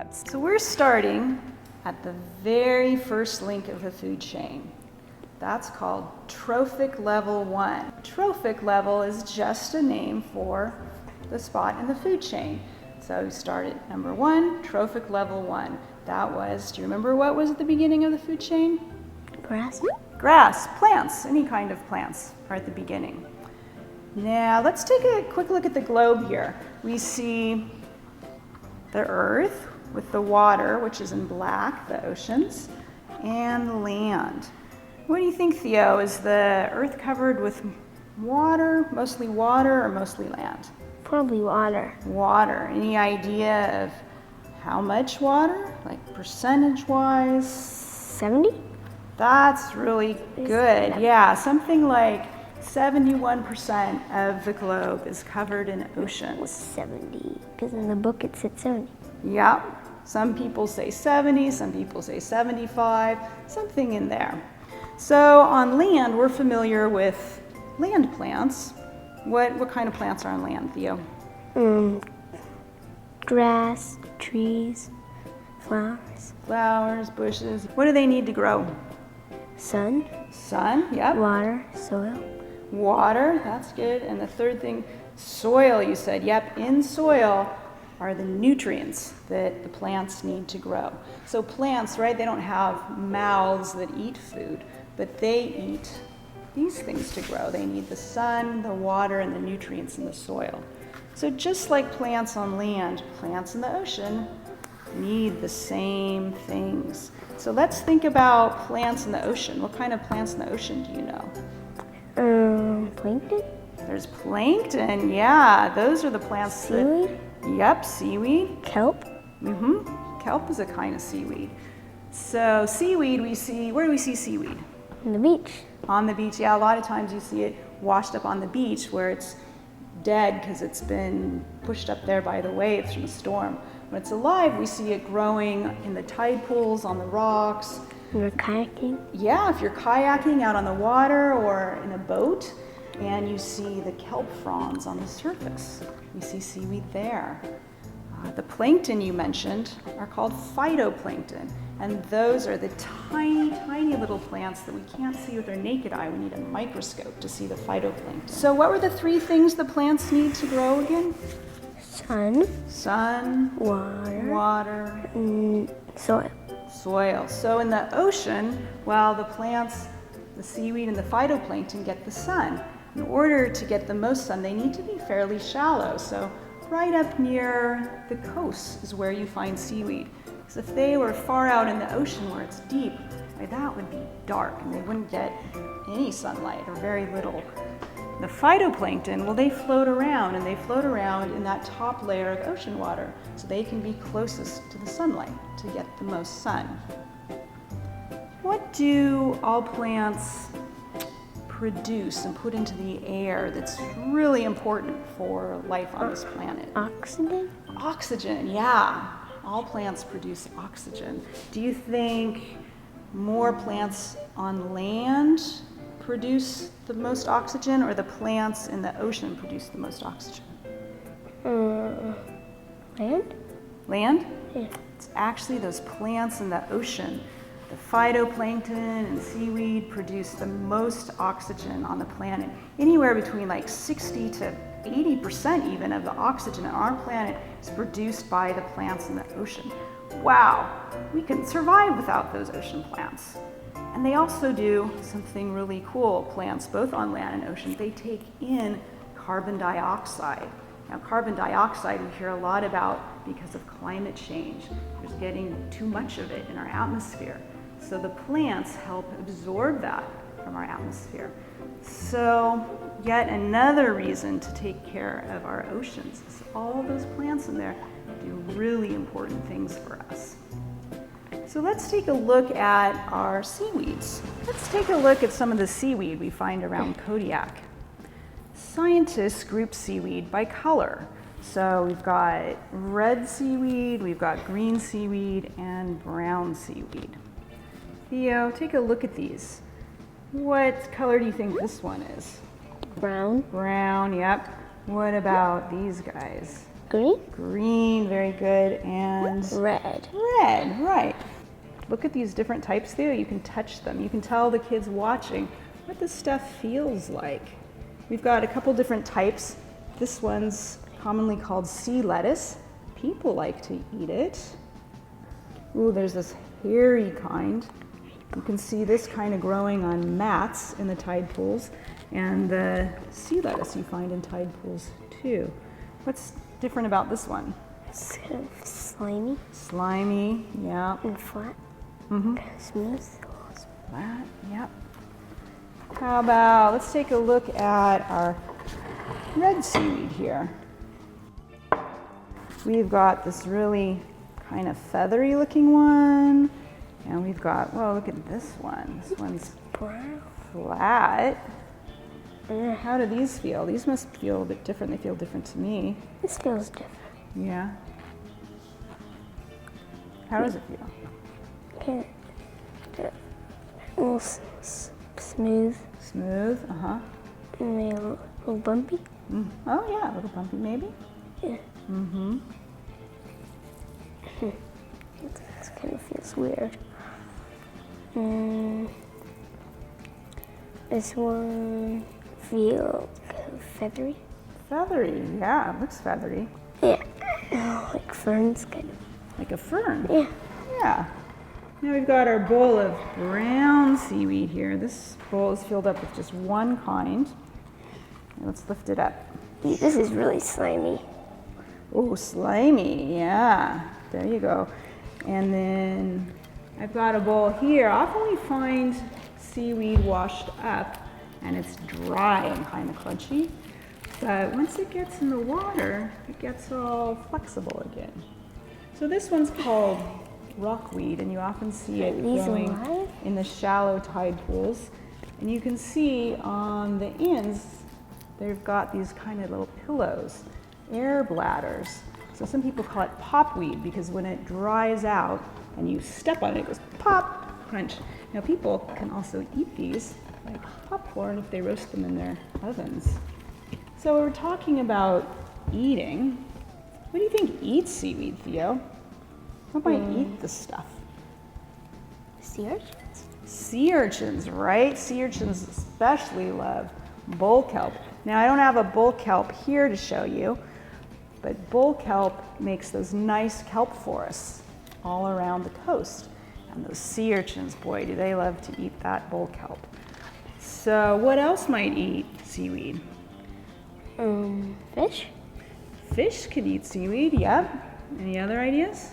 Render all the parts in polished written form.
webs. So we're starting at the very first link of the food chain. That's called trophic level 1. Trophic level is just a name for the spot in the food chain. So we start at number 1, trophic level 1. That was, do you remember what was at the beginning of the food chain? Grass. Grass, plants, any kind of plants are at the beginning. Now let's take a quick look at the globe here. We see the earth with the water, which is in black, the oceans, and land. What do you think, Theo? Is the earth covered with water, or mostly land? Probably water. Water. Any idea of how much water, like percentage-wise? 70? That's really good. Yeah, something like 71% of the globe is covered in oceans. 70, because in the book it said 70. Yep. Some people say 70, some people say 75, something in there. So on land, we're familiar with land plants. What kind of plants are on land, Theo? Grass, trees, flowers. Flowers, bushes. What do they need to grow? Sun. Sun, yep. Water, soil. Water, that's good. And the third thing, soil, you said. Yep, in soil are the nutrients that the plants need to grow. So plants, right, they don't have mouths that eat food, but they eat these things to grow. They need the sun, the water, and the nutrients in the soil. So just like plants on land, plants in the ocean need the same things. So let's think about plants in the ocean. What kind of plants in the ocean do you know? Plankton? There's plankton, yeah. Those are the plants Seaweed? Yep, seaweed. Kelp? Kelp is a kind of seaweed. So seaweed we see, where do we see seaweed? On the beach. On the beach, yeah. A lot of times you see it washed up on the beach where it's dead because it's been pushed up there by the waves from a storm. When it's alive, we see it growing in the tide pools, on the rocks. We're kayaking? Yeah, if you're kayaking out on the water or in a boat and you see the kelp fronds on the surface, you see seaweed there. The plankton you mentioned are called phytoplankton, and those are the tiny, tiny little plants that we can't see with our naked eye. We need a microscope to see the phytoplankton. So what were the 3 things the plants need to grow again? Sun. Sun. Water. Soil. Soil. So in the ocean, well, the plants, the seaweed and the phytoplankton get the sun. In order to get the most sun, they need to be fairly shallow. So right up near the coast is where you find seaweed. Because if they were far out in the ocean where it's deep, that would be dark and they wouldn't get any sunlight or very little. The phytoplankton, well, they float around, and they float around in that top layer of ocean water, so they can be closest to the sunlight to get the most sun. What do all plants produce and put into the air that's really important for life on this planet? Oxygen? Oxygen, yeah. All plants produce oxygen. Do you think more plants on land produce the most oxygen, or the plants in the ocean produce the most oxygen? Land? Land? Yeah. It's actually those plants in the ocean. The phytoplankton and seaweed produce the most oxygen on the planet. Anywhere between like 60 to 80% even of the oxygen on our planet is produced by the plants in the ocean. Wow, we couldn't survive without those ocean plants. And they also do something really cool, plants both on land and ocean. They take in carbon dioxide. Now, carbon dioxide we hear a lot about because of climate change. There's getting too much of it in our atmosphere. So the plants help absorb that from our atmosphere. So yet another reason to take care of our oceans is all those plants in there do really important things for us. So let's take a look at our seaweeds. Let's take a look at some of the seaweed we find around Kodiak. Scientists group seaweed by color. So we've got red seaweed, we've got green seaweed, and brown seaweed. Theo, take a look at these. What color do you think this one is? Brown. Brown, yep. What about these guys? Green? Green, very good, and Red. red, right. Look at these different types there. You can touch them. You can tell the kids watching what this stuff feels like. We've got a couple different types. This one's commonly called sea lettuce. People like to eat it. Ooh, there's this hairy kind. You can see this kind of growing on mats in the tide pools, and the sea lettuce you find in tide pools too. What's different about this one? It's kind of slimy. Slimy, yeah. And flat. Mm-hmm. Kind of smooth. Flat, yep. How about, let's take a look at our red seaweed here. We've got this really kind of feathery looking one. And we've got, well, look at this one. This one's Brown. flat. How do these feel? These must feel a bit different. They feel different to me. This feels different. Yeah. How does it feel? Okay. A little smooth. Smooth, uh-huh. And maybe a little bumpy. Mm. Oh yeah, a little bumpy maybe. Yeah. Mm-hmm. This kind of feels weird. This one feels kind of feathery. Feathery, yeah, it looks feathery. Yeah. Like ferns, kind of. Like a fern. Yeah. Yeah. Now we've got our bowl of brown seaweed here. This bowl is filled up with just one kind. Let's lift it up. This is really slimy. Oh, slimy, yeah. There you go. And then I've got a bowl here. Often we find seaweed washed up and it's dry and kind of crunchy. But once it gets in the water, it gets all flexible again. So this one's called rockweed, and you often see it These growing alive? in the shallow tide pools. And you can see on the ends, they've got these kind of little pillows, air bladders. So some people call it popweed because when it dries out and you step on it, it goes pop, crunch. Now people can also eat these like popcorn if they roast them in their ovens. So we're talking about eating. What do you think eats seaweed, Theo? What might eat this stuff? Sea urchins? Sea urchins, right? Sea urchins especially love bull kelp. Now I don't have a bull kelp here to show you, but bull kelp makes those nice kelp forests all around the coast. And those sea urchins, boy, do they love to eat that bull kelp. So what else might eat seaweed? Fish? Fish could eat seaweed, yep. Any other ideas?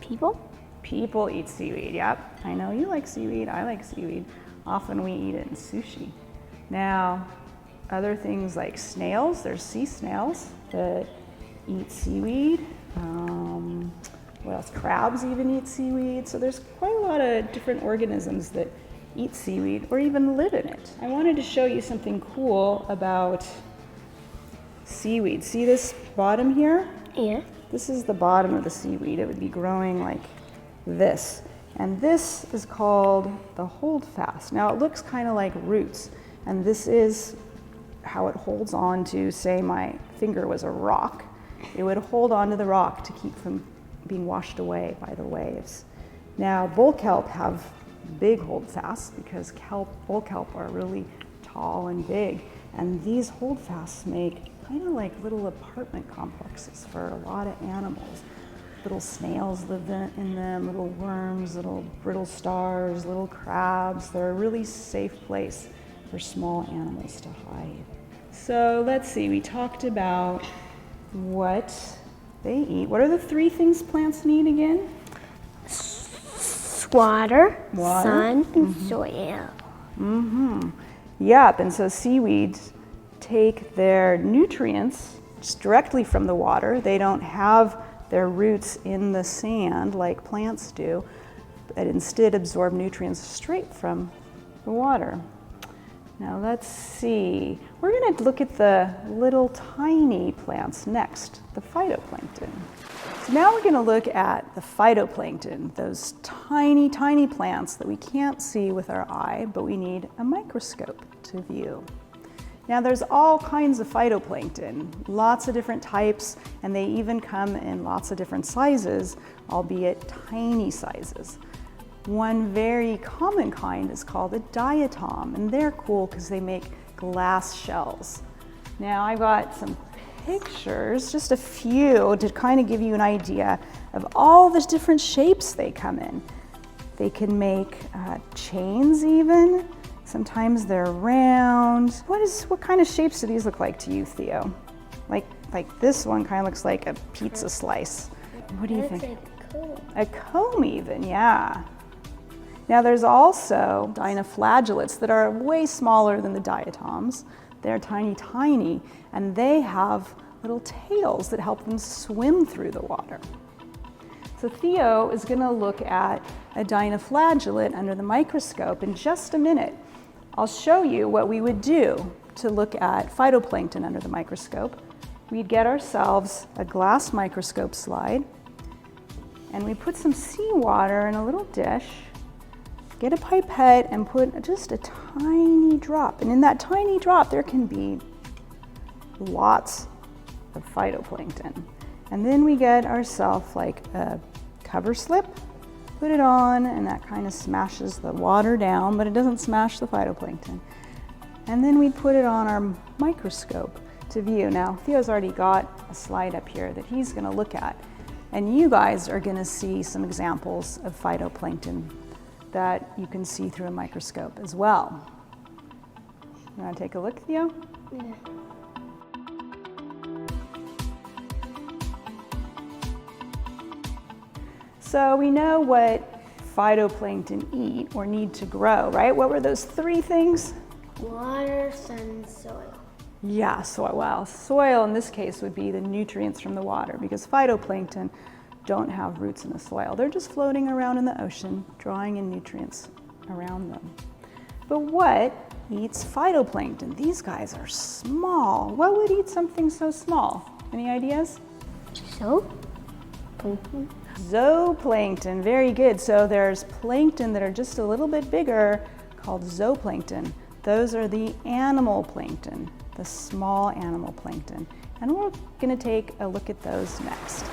People? People eat seaweed, yep. I know you like seaweed, I like seaweed. Often we eat it in sushi. Now, other things like snails, there's sea snails that eat seaweed. What else? Crabs even eat seaweed. So there's quite a lot of different organisms that eat seaweed or even live in it. I wanted to show you something cool about seaweed. See this bottom here? Yeah. This is the bottom of the seaweed. It would be growing like this. And this is called the holdfast. Now it looks kind of like roots. And this is how it holds on to, say my finger was a rock. It would hold on to the rock to keep from being washed away by the waves. Now bull kelp have big holdfasts because bull kelp are really tall and big. And these holdfasts make kind of like little apartment complexes for a lot of animals. Little snails live in them, little worms, little brittle stars, little crabs. They're a really safe place for small animals to hide. So let's see, we talked about what they eat. What are the three things plants need again? Water, Water. sun, and soil. Yep, and so seaweeds take their nutrients just directly from the water. They don't have their roots in the sand like plants do, but instead absorb nutrients straight from the water. Now let's see. We're going to look at the little tiny plants next, the phytoplankton. So now we're going to look at the phytoplankton, those tiny, tiny plants that we can't see with our eye, but we need a microscope to view. Now there's all kinds of phytoplankton, lots of different types, and they even come in lots of different sizes, albeit tiny sizes. One very common kind is called a diatom, and they're cool because they make glass shells. Now I've got some pictures, just a few, to kind of give you an idea of all the different shapes they come in. They can make chains even. Sometimes they're round. What kind of shapes do these look like to you, Theo? Like this one kind of looks like a pizza slice. What do you think? Like a comb. A comb even, yeah. Now there's also dinoflagellates that are way smaller than the diatoms. They're tiny, tiny, and they have little tails that help them swim through the water. So Theo is going to look at a dinoflagellate under the microscope in just a minute. I'll show you what we would do to look at phytoplankton under the microscope. We'd get ourselves a glass microscope slide, and we put some seawater in a little dish, get a pipette, and put just a tiny drop. And in that tiny drop, there can be lots of phytoplankton. And then we get ourselves like a cover slip, put it on, and that kind of smashes the water down, but it doesn't smash the phytoplankton. And then we put it on our microscope to view. Now, Theo's already got a slide up here that he's gonna look at, and you guys are gonna see some examples of phytoplankton that you can see through a microscope as well. You wanna take a look, Theo? Yeah. So we know what phytoplankton eat or need to grow, right? What were those three things? Water, sun, soil. Yeah, soil. Well, soil in this case would be the nutrients from the water, because phytoplankton don't have roots in the soil. They're just floating around in the ocean, drawing in nutrients around them. But what eats phytoplankton? These guys are small. What would eat something so small? Any ideas? So? Zooplankton, very good. So there's plankton that are just a little bit bigger called zooplankton. Those are the animal plankton, the small animal plankton. And we're gonna take a look at those next.